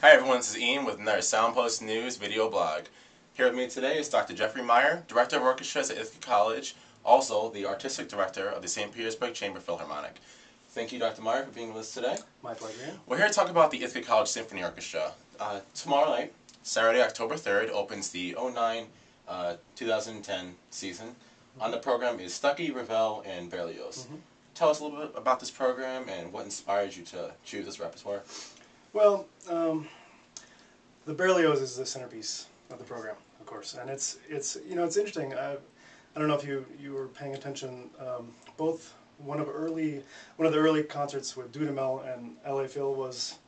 Hi everyone, this is Ian with another Soundpost News video blog. Here with me today is Dr. Jeffery Meyer, Director of Orchestras at Ithaca College, also the Artistic Director of the St. Petersburg Chamber Philharmonic. Thank you, Dr. Meyer, for being with us today. My pleasure. We're here to talk about the Ithaca College Symphony Orchestra. Tomorrow night, Saturday, October 3rd, opens the 2009-2010 season. On the program is Stucky, Ravel, and Berlioz. Tell us a little bit about this program and what inspired you to choose this repertoire. Well, the Berlioz is the centerpiece of the program, of course, and it's interesting. I don't know if you were paying attention. Both one of the early concerts with Dudamel and L.A. Phil was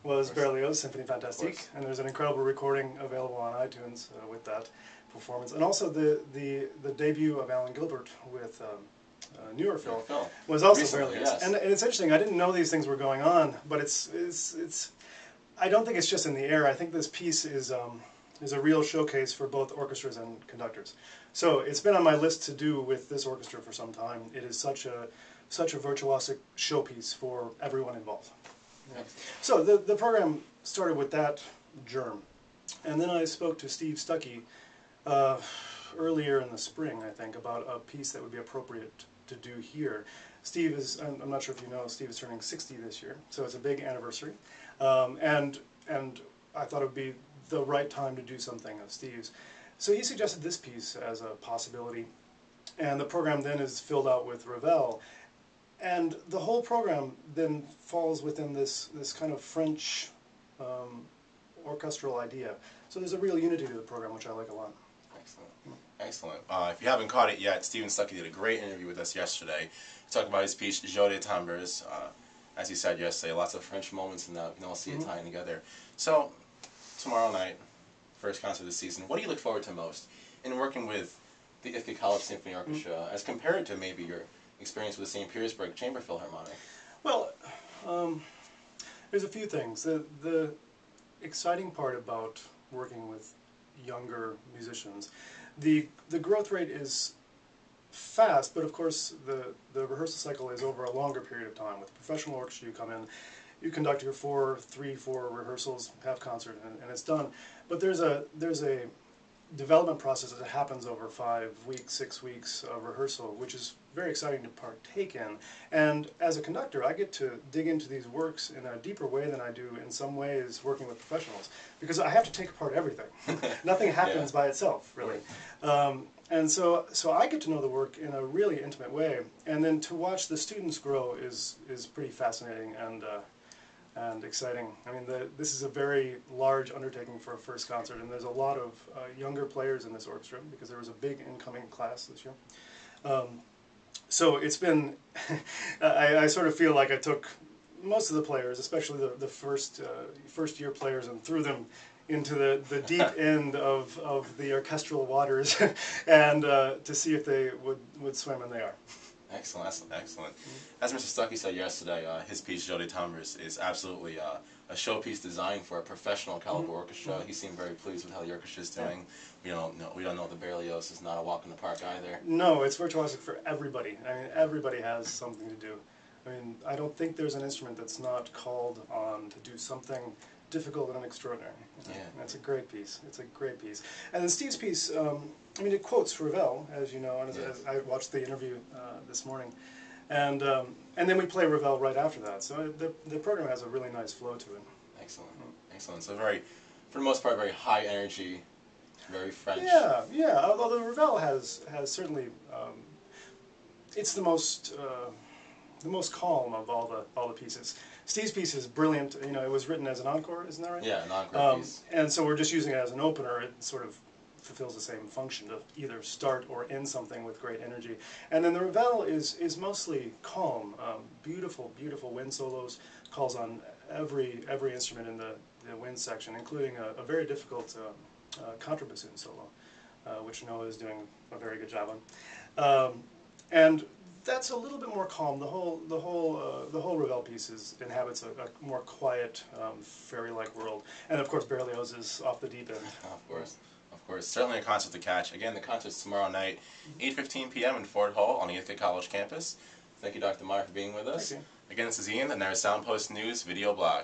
Berlioz Symphony Fantastique, and there's an incredible recording available on iTunes with that performance, and also the debut of Alan Gilbert with newer Phil was also Berlioz. Yes. And it's interesting. I didn't know these things were going on, but it's I don't think it's just in the air. I think this piece is a real showcase for both orchestras and conductors. So it's been on my list to do with this orchestra for some time. It is such a virtuosic showpiece for everyone involved. Yeah. So the program started with that germ, and then I spoke to Steve Stucky earlier in the spring, I think, about a piece that would be appropriate to do here. Steve is, I'm not sure if you know, Steve is turning 60 this year, so it's a big anniversary. And I thought it would be the right time to do something of Steve's. So he suggested this piece as a possibility, and the program then is filled out with Ravel. And the whole program then falls within this kind of French orchestral idea. So there's a real unity to the program, which I like a lot. Excellent. Excellent. If you haven't caught it yet, Stephen Stucky did a great interview with us yesterday. He talked about his piece, Jeu des Timbres. As he said yesterday, lots of French moments in that. You can all see it tying together. So, tomorrow night, first concert of the season, what do you look forward to most in working with the Ithaca College Symphony Orchestra as compared to maybe your experience with the St. Petersburg Chamber Philharmonic? Well, there's a few things. The exciting part about working with younger musicians, the growth rate is fast, but of course the rehearsal cycle is over a longer period of time. With a professional orchestra, you come in, you conduct your 4 rehearsals, have concert, and it's done. But there's a development process that happens over 5 weeks, 6 weeks of rehearsal, which is very exciting to partake in. And as a conductor, I get to dig into these works in a deeper way than I do in some ways working with professionals, because I have to take apart everything. Nothing happens by itself, really. And so I get to know the work in a really intimate way, and then to watch the students grow is pretty fascinating and exciting. I mean, this is a very large undertaking for a first concert, and there's a lot of younger players in this orchestra because there was a big incoming class this year. So it's been, I sort of feel like I took most of the players, especially the first year players, and threw them into the deep end of the orchestral waters and to see if they would swim, and they are. Excellent, excellent, excellent. As Mr. Stucky said yesterday, his piece, Jeu des Timbres, is absolutely a showpiece designed for a professional caliber orchestra. He seemed very pleased with how the orchestra is doing. We don't know the Berlioz is not a walk in the park either. No, it's virtuosic for everybody. I mean, everybody has something to do. I mean, I don't think there's an instrument that's not called on to do something difficult and extraordinary. Yeah. That's a great piece. It's a great piece. And then Steve's piece, I mean, it quotes Ravel, as you know, and as I watched the interview this morning. And then we play Ravel right after that. So the program has a really nice flow to it. Excellent. Excellent. So very, for the most part, very high energy, very French. Yeah, yeah. Although the Ravel has certainly, it's the most calm of all the pieces. Steve's piece is brilliant. You know, it was written as an encore, isn't that right? Yeah, an encore piece. And so we're just using it as an opener. It sort of fulfills the same function to either start or end something with great energy. And then the Ravel is mostly calm, beautiful, beautiful wind solos. Calls on every instrument in the wind section, including a very difficult contrabassoon solo, which Noah is doing a very good job on. And that's a little bit more calm. The whole Ravel piece inhabits a more quiet, fairy-like world, and of course Berlioz is off the deep end. Of course, certainly a concert to catch. Again, the concert's tomorrow night, 8:15 p.m. in Ford Hall on the Ithaca College campus. Thank you, Dr. Meyer, for being with us. Thank you. Again, this is Ian, and there's Soundpost News video blog.